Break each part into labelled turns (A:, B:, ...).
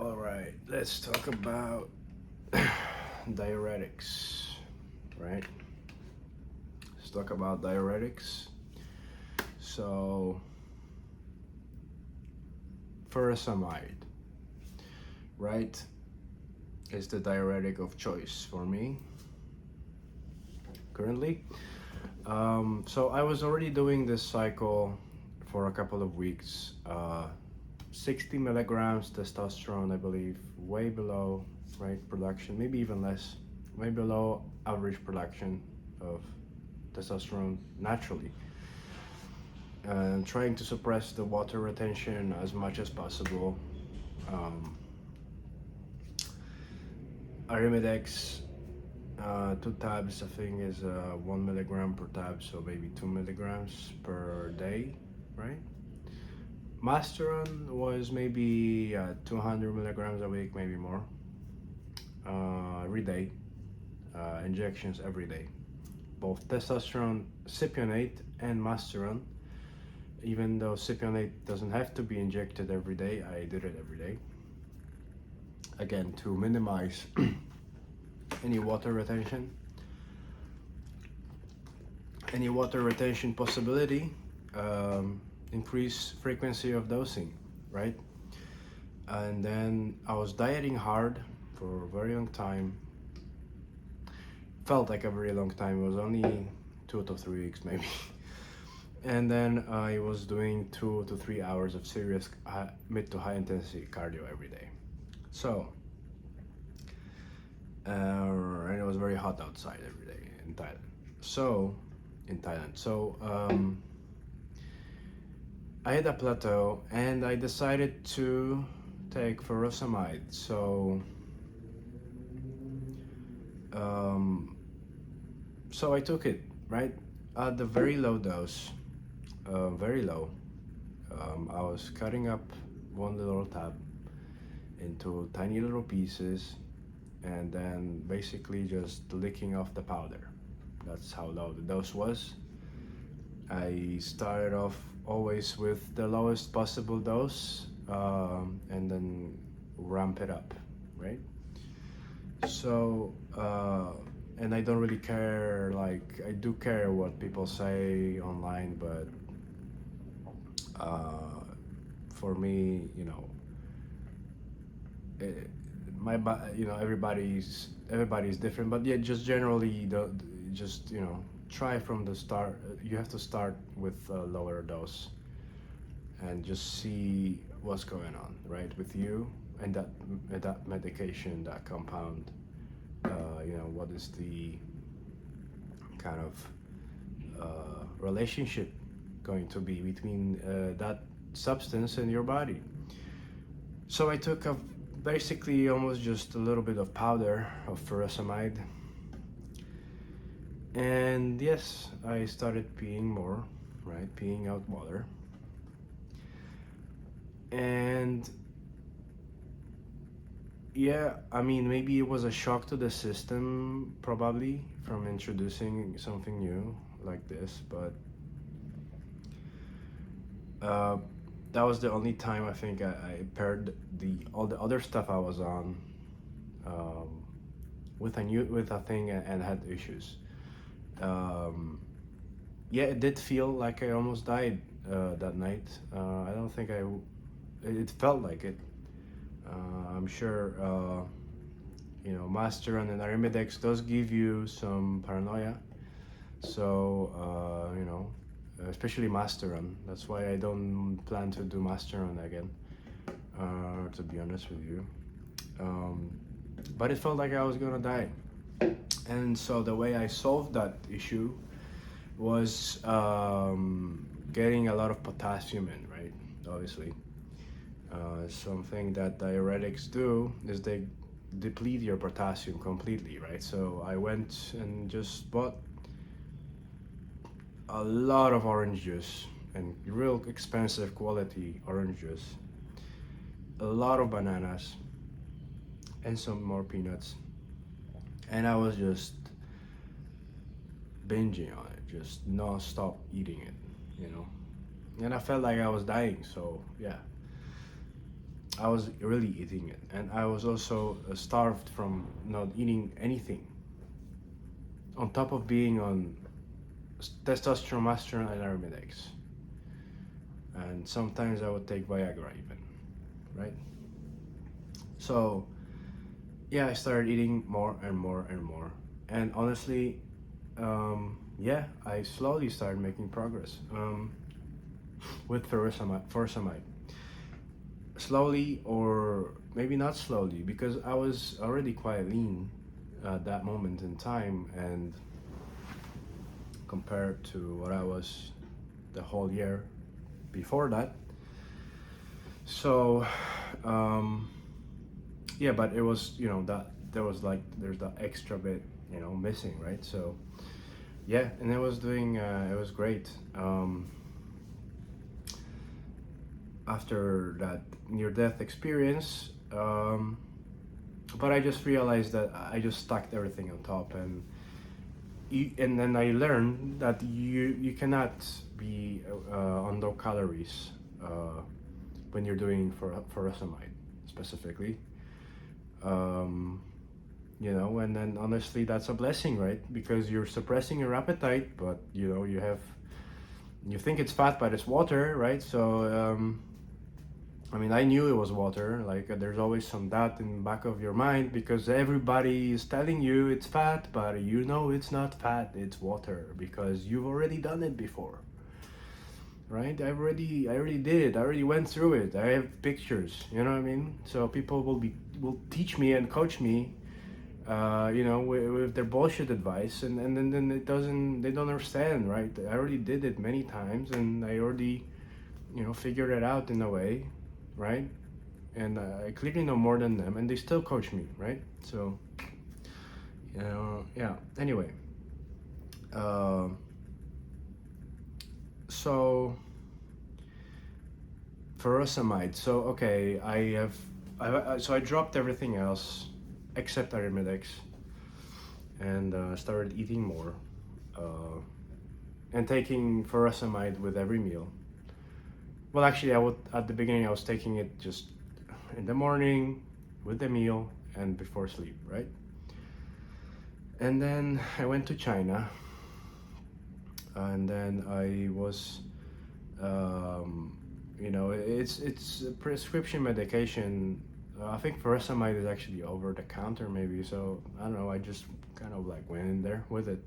A: All right, let's talk about diuretics, right? Let's talk about diuretics. So, furosemide, right, is the diuretic of choice for me currently. So I was already doing this cycle for a couple of weeks. 60 milligrams testosterone, I believe, way below right production, maybe even less, way below average production of testosterone naturally. And trying to suppress the water retention as much as possible. Um, Arimidex, 2 tabs, I think, is 1 milligram per tab, so maybe 2 milligrams per day, right? Masteron was maybe 200 milligrams a week, maybe more, every day, injections every day. Both testosterone, cypionate, and Masteron. Even though cypionate doesn't have to be injected every day, I did it every day. Again, to minimize any water retention. Any water retention possibility, increase frequency of dosing, right? And then I was dieting hard for a very long time. Felt like a very long time. It was only 2 to 3 weeks maybe. And then I was doing 2 to 3 hours of serious mid to high intensity cardio every day. So, and it was very hot outside every day in Thailand. So, I hit a plateau and I decided to take furosemide. So I took it, right? At the very low dose, very low. I was cutting up one little tab into tiny little pieces and then basically just licking off the powder. That's how low the dose was. I started off always with the lowest possible dose, and then ramp it up, right? So, and I don't really care, like, I do care what people say online, but for me, it, everybody's different, but yeah, just generally, just try from the start. You have to start with a lower dose and just see what's going on, right, with you and that medication, that compound. What is the kind of relationship going to be between that substance and your body. So I took basically almost just a little bit of powder of furosemide, and yes, I started peeing more, right, peeing out water. And yeah, I mean, maybe it was a shock to the system, probably, from introducing something new like this, but that was the only time I think I paired all the other stuff I was on with a thing and had issues. Yeah, it did feel like I almost died that night. I don't think it felt like it. I'm sure, Masteron and Arimidex does give you some paranoia. So, especially Masteron. That's why I don't plan to do Masteron again, to be honest with you. But it felt like I was gonna die. And so the way I solved that issue was getting a lot of potassium in, right? Obviously. Something that diuretics do is they deplete your potassium completely, right? So I went and just bought a lot of orange juice and real expensive quality orange juice, a lot of bananas, and some more peanuts. And I was just binging on it, just non-stop eating it, And I felt like I was dying, so yeah. I was really eating it, and I was also starved from not eating anything. On top of being on testosterone, masteron, and aromatics, and sometimes I would take Viagra even, right? So yeah, I started eating more and more and more, and honestly, yeah, I slowly started making progress with furosemide. Slowly, or maybe not slowly, because I was already quite lean at that moment in time, and compared to what I was the whole year before that. So, um, yeah, but it was, that there was like, there's that extra bit, missing, right? So, yeah, and it was great. After that near death experience, but I just realized that I just stacked everything on top, and then I learned that you cannot be on low calories when you're doing furosemide specifically. Um, and then honestly, that's a blessing, right? Because you're suppressing your appetite, but you think it's fat, but it's water, right? So I mean, I knew it was water. Like, there's always some doubt in the back of your mind because everybody is telling you it's fat, but it's not fat, it's water because you've already done it before, right? I already did it. I already went through it. I have pictures. You know what I mean? So people will teach me and coach me, with their bullshit advice, and then they don't understand, right? I already did it many times, and I already, figured it out in a way, right? And I clearly know more than them, and they still coach me, right? So, yeah. Anyway, uh, so furosemide. So okay, so I dropped everything else except aromatics, and started eating more, uh, and taking furosemide with every meal. Well, actually, at the beginning I was taking it just in the morning with the meal and before sleep, right? And then I went to China, and then I was, it's a prescription medication. I think furosemide is actually over the counter, maybe. So I don't know. I just kind of like went in there with it,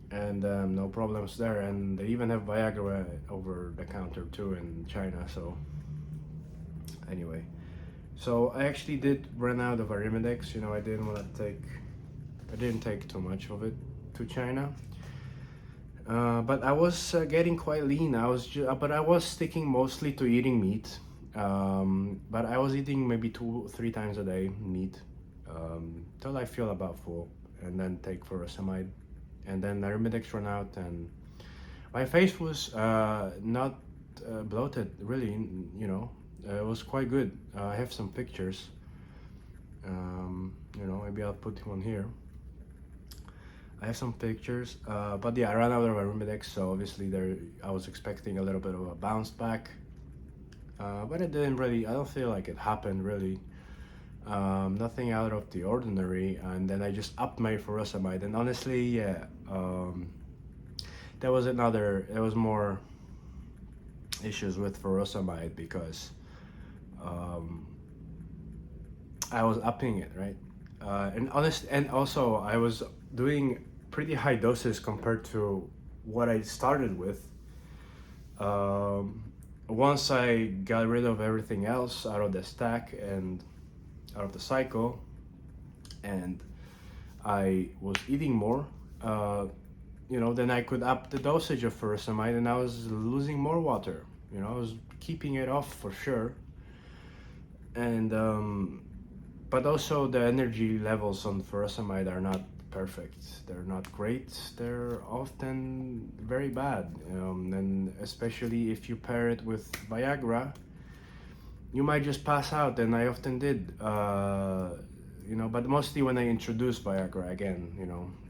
A: and no problems there. And they even have Viagra over the counter too in China. So anyway, so I actually did run out of arimidex. I didn't take too much of it to China. But I was getting quite lean. But I was sticking mostly to eating meat. But I was eating maybe 2-3 times a day meat, till I feel about full, and then take furosemide, and then arimidex run out, and my face was not bloated. Really, it was quite good. I have some pictures. Maybe I'll put one here. I have some pictures, but yeah, I ran out of arimidex, so obviously I was expecting a little bit of a bounce back, but it didn't really. I don't feel like it happened really. Nothing out of the ordinary, and then I just upped my furosemide, and honestly, yeah, there was more issues with furosemide because I was upping it, right? And also I was doing pretty high doses compared to what I started with. Once I got rid of everything else out of the stack and out of the cycle, and I was eating more, then I could up the dosage of furosemide, and I was losing more water. I was keeping it off for sure, and but also the energy levels on furosemide are not perfect. They're not great. They're often very bad, and especially if you pair it with Viagra, you might just pass out, and I often did. But mostly when I introduce Viagra again,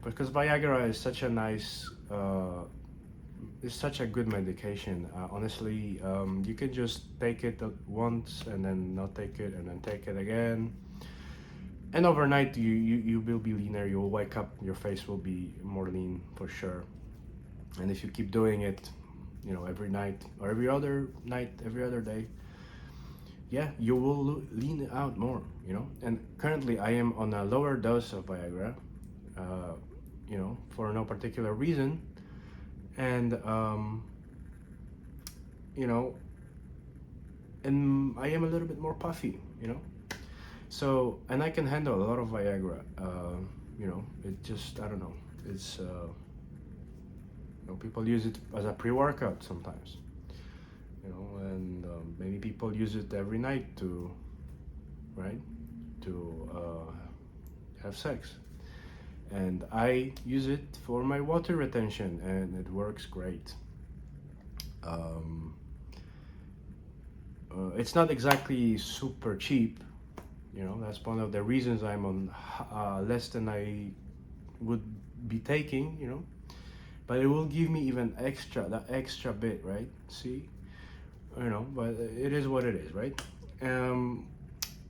A: because Viagra is such a nice it's such a good medication. Honestly, you can just take it once and then not take it and then take it again. And overnight, you will be leaner. You'll wake up, your face will be more lean for sure. And if you keep doing it, every night or every other night, every other day, yeah, you will lean out more. And currently, I am on a lower dose of Viagra, uh, for no particular reason. And you know and I am a little bit more puffy. So, and I can handle a lot of Viagra. It just, I don't know, it's people use it as a pre-workout sometimes, and maybe people use it every night to, right, to have sex. And I use it for my water retention, and it works great. um, it's not exactly super cheap. That's one of the reasons I'm on less than I would be taking. But it will give me even that extra bit, right? See, but it is what it is, right? um,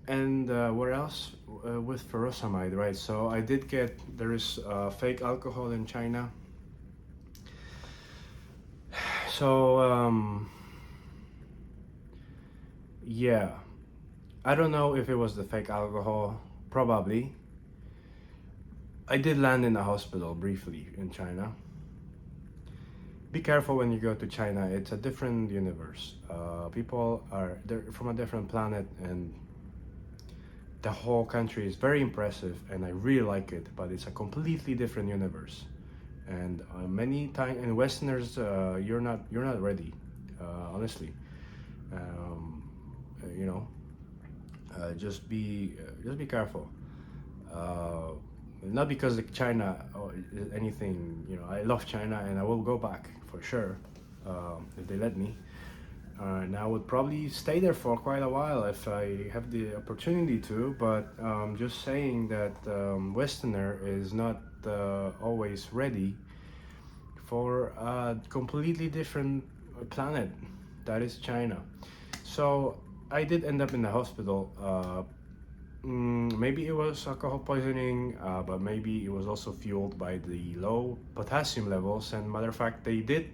A: and what else, with furosemide, right? So I did get, there is fake alcohol in China. So yeah, I don't know if it was the fake alcohol. Probably. I did land in a hospital briefly in China. Be careful when you go to China. It's a different universe. People they're from a different planet, and the whole country is very impressive, and I really like it. But it's a completely different universe, and many times, and Westerners, you're not ready, honestly. Um, you know, just be careful. Uh, Not because of China or anything. I love China, and I will go back for sure, if they let me. And I would probably stay there for quite a while if I have the opportunity to. But just saying that Westerner is not always ready for a completely different planet that is China. So I did end up in the hospital. Maybe it was alcohol poisoning, but maybe it was also fueled by the low potassium levels. And matter of fact, they did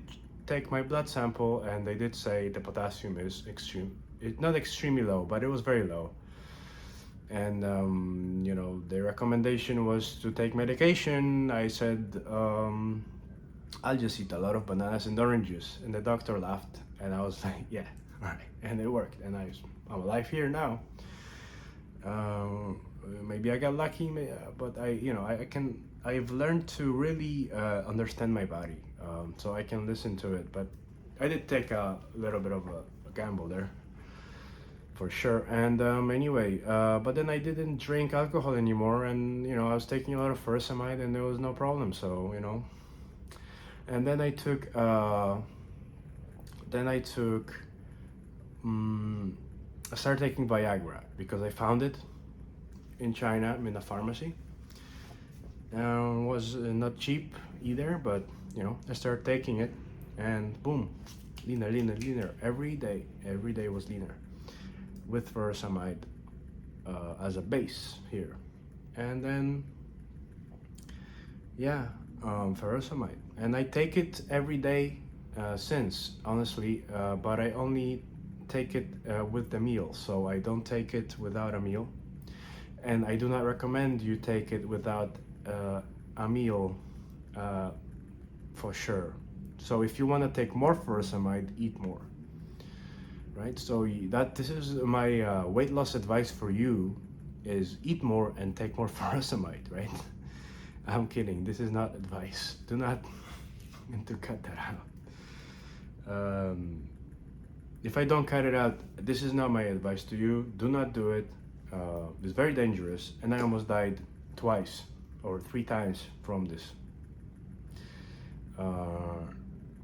A: take my blood sample, and they did say the potassium is not extremely low, but it was very low. And their recommendation was to take medication. I said, I'll just eat a lot of bananas and orange juice. And the doctor laughed, and I was like, yeah, all right. And it worked, and I'm alive here now. Maybe I got lucky, but I've learned to really understand my body, so I can listen to it. But I did take a little bit of a gamble there, for sure. And anyway, but then I didn't drink alcohol anymore, and I was taking a lot of furosemide, and there was no problem. So and then I took I started taking Viagra because I found it in China in a pharmacy. Was not cheap either, but I started taking it, and boom, leaner. Every day was leaner, with furosemide as a base here. And then furosemide, and I take it every day since, honestly, but I only take it with the meal, so I don't take it without a meal. And I do not recommend you take it without a meal, for sure. So if you want to take more furosemide, eat more, right? So this is my weight loss advice for you, is eat more and take more furosemide, right? I'm kidding, this is not advice. Do not to cut that out. If I don't cut it out, this is not my advice to you. Do not do it. It's very dangerous, and I almost died twice or 3 times from this.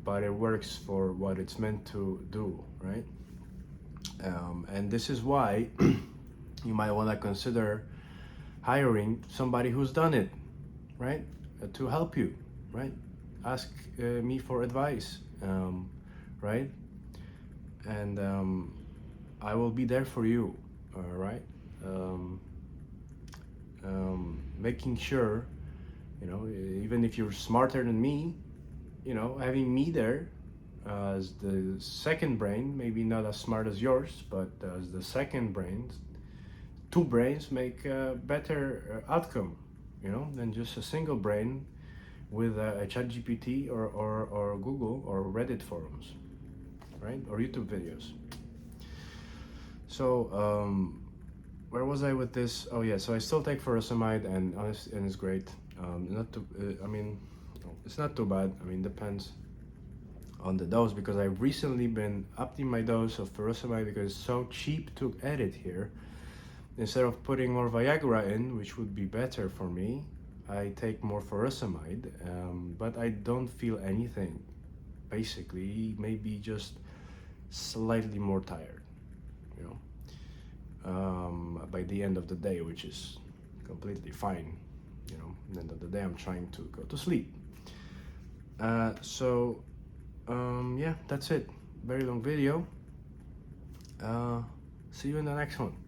A: But it works for what it's meant to do, right? And this is why you might want to consider hiring somebody who's done it, right? To help you, right? ask me for advice, right? And I will be there for you, right? Um, Making sure, you know, even if you're smarter than me, you know, having me there as the second brain, maybe not as smart as yours, but as the second brain, two brains make a better outcome, you know, than just a single brain with a chat GPT or Google or Reddit forums, right? Or YouTube videos. So, where was I with this? Oh yeah, so I still take furosemide, and it's great. Not too, I mean, it's not too bad. I mean, depends on the dose, because I've recently been upping my dose of furosemide because it's so cheap to edit here. Instead of putting more Viagra in, which would be better for me, I take more furosemide, but I don't feel anything. Basically, maybe just slightly more tired, you know, by the end of the day, which is completely fine. You know, at the end of the day, I'm trying to go to sleep. Yeah, that's it. Very long video. See you in the next one.